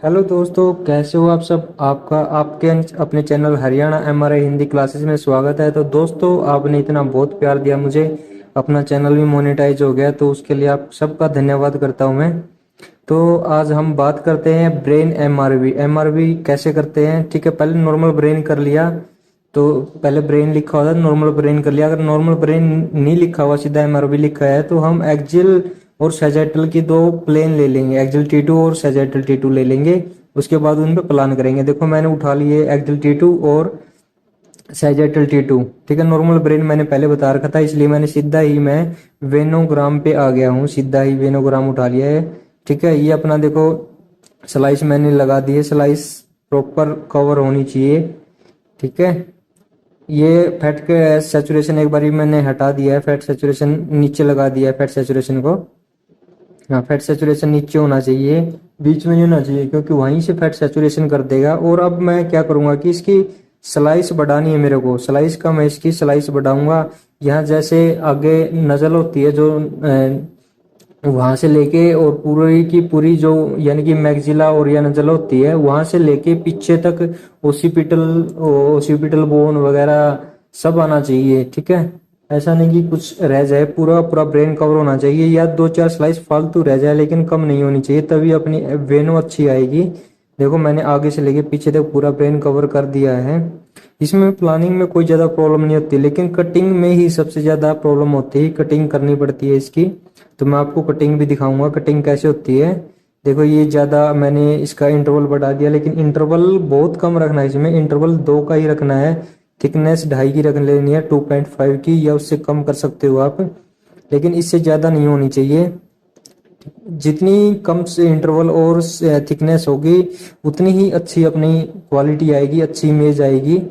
Hello दोस्तों, कैसे हो आप सब। आपका आपके अपने channel Haryana MRI Hindi classes में स्वागत है। तो दोस्तों, आपने इतना बहुत प्यार दिया मुझे, अपना चैनल भी मोनेटाइज हो गया, तो उसके लिए आप सबका धन्यवाद करता हूं मैं। तो आज हम बात करते हैं ब्रेन एमआरवी। एमआरवी कैसे करते हैं। ठीक है, पहले नॉर्मल ब्रेन कर लिया। तो पहले ब्रेन लिखा हुआ था, नॉर्मल ब्रेन कर लिया। अगर नॉर्मल ब्रेन नहीं लिखा हुआ, सीधा एमआरवी लिखा है, तो हम एक्जिल और सैजिटल की दो प्लेन ले लेंगे। एक्जिल T2 और सैजिटल T2 ले लेंगे। उसके बाद उन पे प्लान करेंगे। देखो, मैंने उठा लिए एक्जिल T2 और सैजिटल T2। ठीक है, नॉर्मल ब्रेन मैंने पहले बता रखा था, इसलिए मैंने सीधा ही मैं वेनोग्राम पे आ गया हूँ। सीधा ही वेनोग्राम उठा लिया है। ठीक है, ये अपना देखो स्लाइस मैंने लगा दी है। स्लाइस प्रॉपर कवर होनी चाहिए। ठीक है, ये फैट के सेचुरेशन एक बारी मैंने हटा दिया है। फैट सेचुरेशन नीचे लगा दिया है, फैट सेचुरेशन को। हाँ, फैट सेचुरेशन नीचे होना चाहिए, बीच में नहीं होना चाहिए, क्योंकि वहीं से फैट सेचुरेशन कर देगा। और अब मैं क्या करूंगा कि इसकी स्लाइस बढ़ानी है मेरे को। स्लाइस का मैं इसकी स्लाइस बढ़ाऊंगा। यहाँ जैसे आगे नजल होती है जो वहां से लेके और पूरी की पूरी जो यानी कि मैक्सिला और या नजल होती है, वहां से लेके पीछे तक ओसिपिटल ओसिपिटल बोन वगैरह सब आना चाहिए। ठीक है, ऐसा नहीं कि कुछ रह जाए, पूरा पूरा ब्रेन कवर होना चाहिए। या दो चार स्लाइस फालतू रह जाए, लेकिन कम नहीं होनी चाहिए, तभी अपनी वेनो अच्छी आएगी। देखो, मैंने आगे से लेके पीछे तक पूरा ब्रेन कवर कर दिया है। इसमें प्लानिंग में कोई ज्यादा प्रॉब्लम नहीं होती, लेकिन कटिंग में ही सबसे ज्यादा प्रॉब्लम होती है। कटिंग करनी पड़ती है इसकी। तो मैं आपको कटिंग भी दिखाऊंगा, कटिंग कैसे होती है। देखो, ये ज्यादा मैंने इसका इंटरवल बढ़ा दिया, लेकिन इंटरवल बहुत कम रखना है इसमें। इंटरवल 2 का ही रखना है। थिकनेस 2.5 की रख लेनी है, 2.5 की, या उससे कम कर सकते हो आप, लेकिन इससे ज्यादा नहीं होनी चाहिए। जितनी कम से इंटरवल और थिकनेस होगी, उतनी ही अच्छी अपनी क्वालिटी आएगी, अच्छी इमेज आएगी।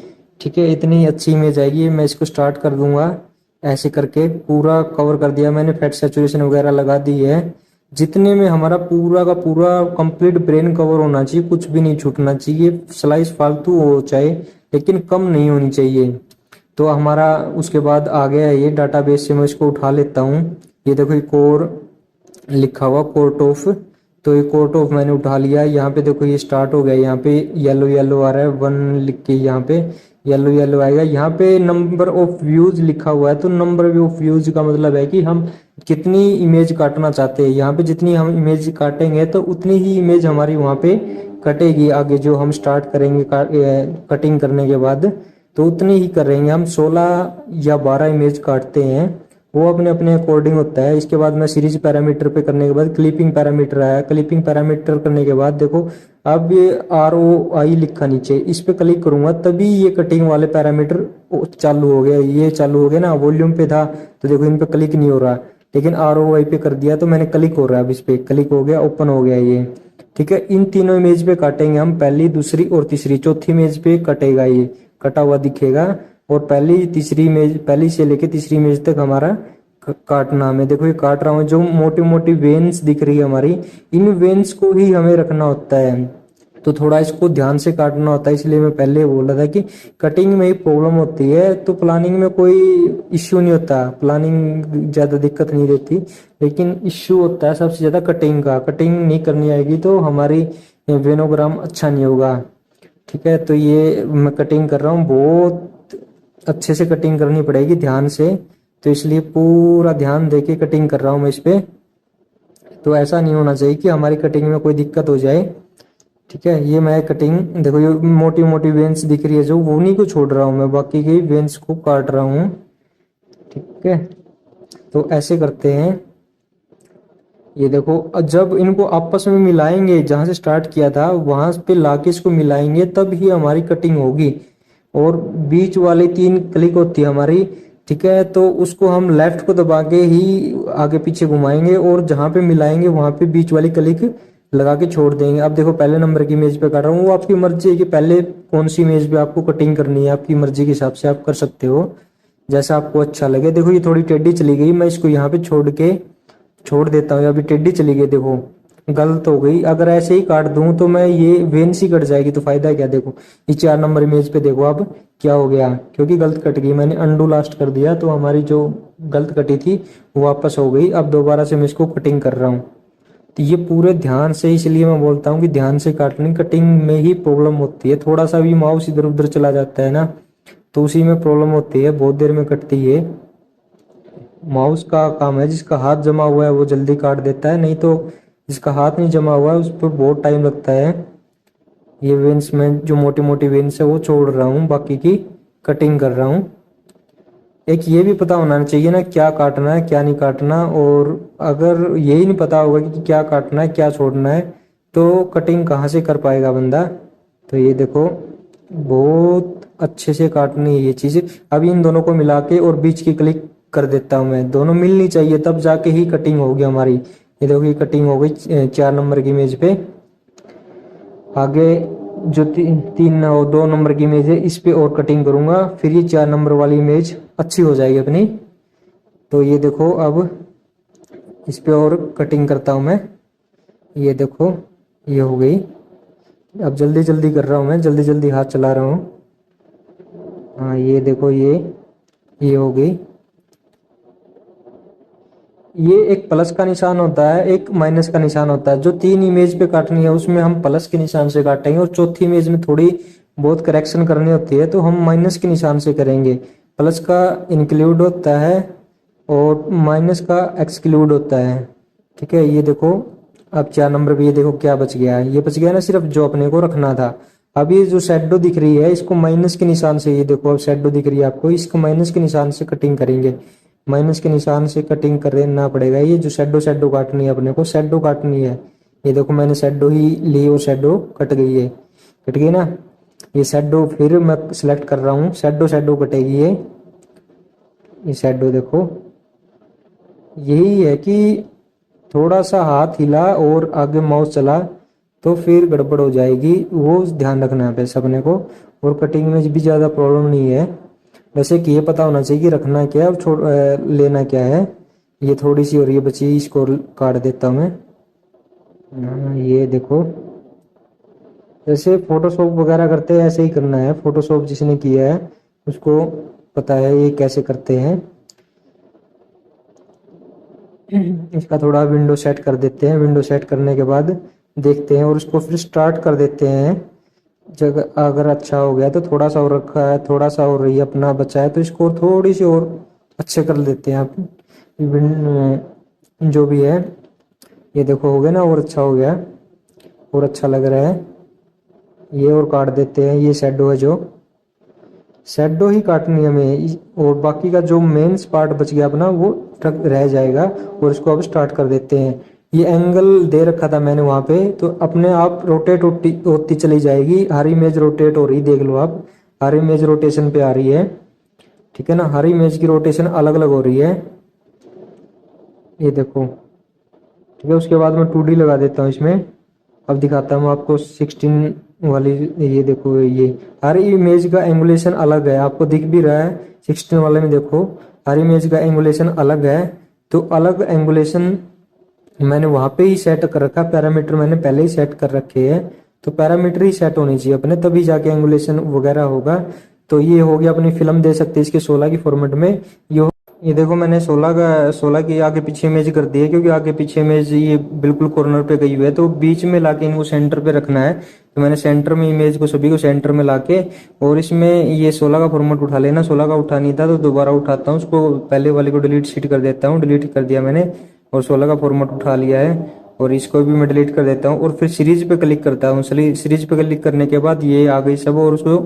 ठीक है, इतनी अच्छी इमेज आएगी। मैं इसको स्टार्ट कर दूंगा। ऐसे करके पूरा कवर कर दिया मैंने, फैट सेचुरेशन वगैरह लगा दी है। जितने में हमारा पूरा का पूरा कंप्लीट ब्रेन कवर होना चाहिए, कुछ भी नहीं छूटना चाहिए। स्लाइस फालतू हो चाहे, लेकिन कम नहीं होनी चाहिए। तो हमारा उसके बाद आ गया है ये डाटाबेस से। मैं इसको उठा लेता हूँ। ये देखो, ये कोर लिखा हुआ, कोर्ट ऑफ। तो ये कोर्ट ऑफ मैंने उठा लिया। यहाँ पे देखो, ये स्टार्ट हो गया। यहाँ पे येलो येलो आ रहा है, 1 लिख के यहाँ पे येलो येलो आएगा। यहाँ पे नंबर ऑफ व्यूज लिखा हुआ है। तो नंबर ऑफ व्यूज का मतलब है कि हम कितनी इमेज काटना चाहते हैं। यहाँ पे जितनी हम इमेज काटेंगे, तो उतनी ही इमेज हमारी वहाँ पे कटेगी। आगे जो हम स्टार्ट करेंगे कटिंग करने के बाद, तो उतनी ही करेंगे हम। 16 या 12 इमेज काटते हैं, वो अपने अपने अकॉर्डिंग होता है। इसके बाद मैं सीरीज पैरामीटर पे करने के बाद क्लिपिंग पैरामीटर आया। क्लिपिंग पैरामीटर करने के बाद देखो, अब ये ROI लिखा नीचे, इस पे क्लिक करूंगा तभी ये कटिंग वाले पैरामीटर चालू हो गया। ये चालू हो गया ना, वॉल्यूम पे था तो देखो इन पे क्लिक नहीं हो रहा, लेकिन ROI पे कर दिया तो मैंने क्लिक हो रहा है। अब इस पे क्लिक हो गया, ओपन हो गया ये। ठीक है, इन तीनों इमेज पे काटेंगे हम, पहली दूसरी और तीसरी। चौथी इमेज पे कटेगा, ये कटा हुआ दिखेगा। और पहली तीसरी इमेज, पहली से लेके तीसरी इमेज तक हमारा काटना। मैं देखो ये काट रहा हूँ। जो मोटी मोटी वेन्स दिख रही है हमारी, इन वेन्स को ही हमें रखना होता है। तो थोड़ा इसको ध्यान से काटना होता है, इसलिए मैं पहले बोला था कि कटिंग में ही प्रॉब्लम होती है। तो प्लानिंग में कोई इश्यू नहीं होता, प्लानिंग ज्यादा दिक्कत नहीं देती, लेकिन इश्यू होता है सबसे ज्यादा कटिंग का। कटिंग नहीं करनी आएगी तो हमारी वेनोग्राम अच्छा नहीं होगा। ठीक है, तो ये मैं कटिंग कर रहा हूँ, बहुत अच्छे से कटिंग करनी पड़ेगी ध्यान से। तो इसलिए पूरा ध्यान देके कटिंग कर रहा हूँ मैं इस पे। तो ऐसा नहीं होना चाहिए कि हमारी कटिंग में कोई दिक्कत हो जाए। ठीक है, ये मैं कटिंग देखो, ये मोटी मोटी वेन्स दिख रही है जो, वो उन्हीं को छोड़ रहा हूँ मैं, बाकी की वेन्स को काट रहा हूँ। ठीक है, तो ऐसे करते हैं। ये देखो, जब इनको आपस में मिलाएंगे, जहां से स्टार्ट किया था वहां पे लाके इसको मिलाएंगे, तब ही हमारी कटिंग होगी। और बीच वाली 3 क्लिक होती है हमारी। ठीक है, तो उसको हम लेफ्ट को दबा के ही आगे पीछे घुमाएंगे, और जहां पे मिलाएंगे वहां पे बीच वाली क्लिक लगा के छोड़ देंगे। अब देखो, पहले नंबर की इमेज पे काट रहा हूँ। वो आपकी मर्जी है कि पहले कौन सी इमेज पे आपको कटिंग करनी है, आपकी मर्जी के हिसाब से आप कर सकते हो, जैसा आपको अच्छा लगे। देखो, ये थोड़ी टेढ़ी चली गई, मैं इसको यहाँ पे छोड़ देता हूँ। अभी टेढ़ी चली गई, देखो गलत हो गई। अगर ऐसे ही काट दूं तो मैं ये वेन सी कट जाएगी, तो फायदा क्या। देखो, ये 4 नंबर इमेज पे देखो अब क्या हो गया, क्योंकि गलत कट गई। मैंने अंडू लास्ट कर दिया, तो हमारी जो गलत कटी थी वो वापस हो गई। अब दोबारा से मैं इसको कटिंग कर रहा हूँ। तो ये पूरे ध्यान से, इसलिए मैं बोलता हूँ कि ध्यान से काटनी, कटिंग में ही प्रॉब्लम होती है। थोड़ा सा भी माउस इधर उधर चला जाता है ना तो उसी में प्रॉब्लम होती है, बहुत देर में कटती है। माउस का काम है, जिसका हाथ जमा हुआ है वो जल्दी काट देता है, नहीं तो जिसका हाथ नहीं जमा हुआ है उस पर बहुत टाइम लगता है। ये वेन्स में जो मोटी मोटी वेन्स है वो छोड़ रहा हूँ, बाकी की कटिंग कर रहा हूँ। एक ये भी पता होना चाहिए ना क्या काटना है क्या नहीं काटना, और अगर यही नहीं पता होगा कि क्या काटना है क्या छोड़ना है तो कटिंग कहाँ से कर पाएगा बंदा। तो ये देखो बहुत अच्छे से काटनी है ये चीज़। अभी इन दोनों को मिला के और बीच की क्लिक कर देता हूँ मैं, दोनों मिलनी चाहिए तब जाके ही कटिंग होगी हमारी। ये देखो ये कटिंग हो गई 4 नंबर की इमेज पे। आगे जो 2 नंबर की इमेज है इस पे और कटिंग करूंगा, फिर ये 4 नंबर वाली इमेज अच्छी हो जाएगी अपनी। तो ये देखो अब इस पे और कटिंग करता हूं मैं। ये देखो ये हो गई। अब जल्दी जल्दी कर रहा हूं मैं, जल्दी जल्दी हाथ चला रहा हूं। हाँ ये देखो ये हो गई। ये एक प्लस का निशान होता है, एक माइनस का निशान होता है। जो 3 इमेज पे काटनी है उसमें हम प्लस के निशान से काटेंगे, और चौथी इमेज में थोड़ी बहुत करेक्शन करनी होती है तो हम माइनस के निशान से करेंगे। प्लस का इंक्लूड होता है और माइनस का एक्सक्लूड होता है। ठीक है, ये देखो अब 4 नंबर पे ये देखो क्या बच गया है, ये बच गया ना सिर्फ जो अपने को रखना था। अब ये जो शेडो दिख रही है इसको माइनस के निशान से, ये देखो अब शेडो दिख रही है आपको, इसको माइनस के निशान से कटिंग करेंगे। माइनस के निशान से कटिंग करना पड़ेगा। ये जो शेडो काटनी है अपने को, शेडो काटनी है। ये देखो मैंने शेडो ही ली और शेडो कट गई है, कट गई ना। ये शेडो फिर मैं सिलेक्ट कर रहा हूँ, शेडो कटेगी ये शेडो देखो। यही है कि थोड़ा सा हाथ हिला और आगे माउस चला तो फिर गड़बड़ हो जाएगी, वो ध्यान रखना है बस अपने को। और कटिंग में भी ज़्यादा प्रॉब्लम नहीं है, वैसे कि ये पता होना चाहिए कि रखना क्या है और लेना क्या है। ये थोड़ी सी और ये बची, इसको काट देता हूँ मैं। ये देखो जैसे फोटोशॉप वगैरह करते हैं ऐसे ही करना है। फोटोशॉप जिसने किया है उसको पता है ये कैसे करते हैं। इसका थोड़ा विंडो सेट कर देते हैं, विंडो सेट करने के बाद देखते हैं और उसको फिर स्टार्ट कर देते हैं। जगह अगर अच्छा हो गया तो थोड़ा सा और रखा है, थोड़ा सा और ये अपना बचा है तो इसको थोड़ी सी और अच्छे कर देते हैं आप। जो भी है ये देखो हो गया ना, और अच्छा हो गया और अच्छा लग रहा है। ये और काट देते हैं, ये शेडो है जो शेडो ही काटनी है हमें, और बाकी का जो मेन पार्ट बच गया अपना वो रह जाएगा। और इसको अब स्टार्ट कर देते हैं। ये एंगल दे रखा था मैंने वहां पे, तो अपने आप रोटेट होती चली जाएगी। हर इमेज रोटेट हो रही, देख लो आप, हर इमेज रोटेशन पे आ रही है। ठीक है ना, हर इमेज की रोटेशन अलग अलग हो रही है, ये देखो। ठीक है, उसके बाद मैं 2D लगा देता हूँ इसमें। अब दिखाता हूँ आपको 16 वाली। ये देखो ये हर इमेज का एंगुलेशन अलग है, आपको दिख भी रहा है। 16 वाले में देखो हर इमेज का एंगुलेशन अलग है, तो अलग एंगुलेशन मैंने वहां पे ही सेट कर रखा। पैरामीटर मैंने पहले ही सेट कर रखे हैं, तो पैरामीटर ही सेट होनी चाहिए अपने, तभी जाके एंगुलेशन वगैरह होगा। तो ये हो गया, अपनी फिल्म दे सकते हैं इसके 16 की फॉर्मेट में। ये देखो मैंने 16 की आगे पीछे इमेज कर दी है, क्योंकि आगे पीछे इमेज ये बिल्कुल कॉर्नर पे गई हुई है, तो बीच में लाके इनको सेंटर पे रखना है। तो मैंने सेंटर में इमेज को सभी को सेंटर में लाके, और इसमें ये 16 का फॉर्मेट उठा लेना। 16 का उठा नहीं था तो दोबारा उठाता हूँ उसको, पहले वाले को डिलीट शीट कर देता हूँ, डिलीट कर दिया मैंने और 16 का फॉर्मेट उठा लिया है। और इसको भी मैं डिलीट कर देता हूँ और फिर सीरीज पे क्लिक करता हूँ। सीरीज पे क्लिक करने के बाद ये आ गई सब, और उसको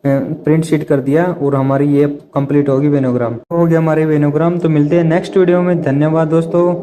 प्रिंट शीट कर दिया और हमारी ये कंप्लीट होगी वेनोग्राम। हो गया हमारे वेनोग्राम। तो मिलते हैं नेक्स्ट वीडियो में, धन्यवाद दोस्तों।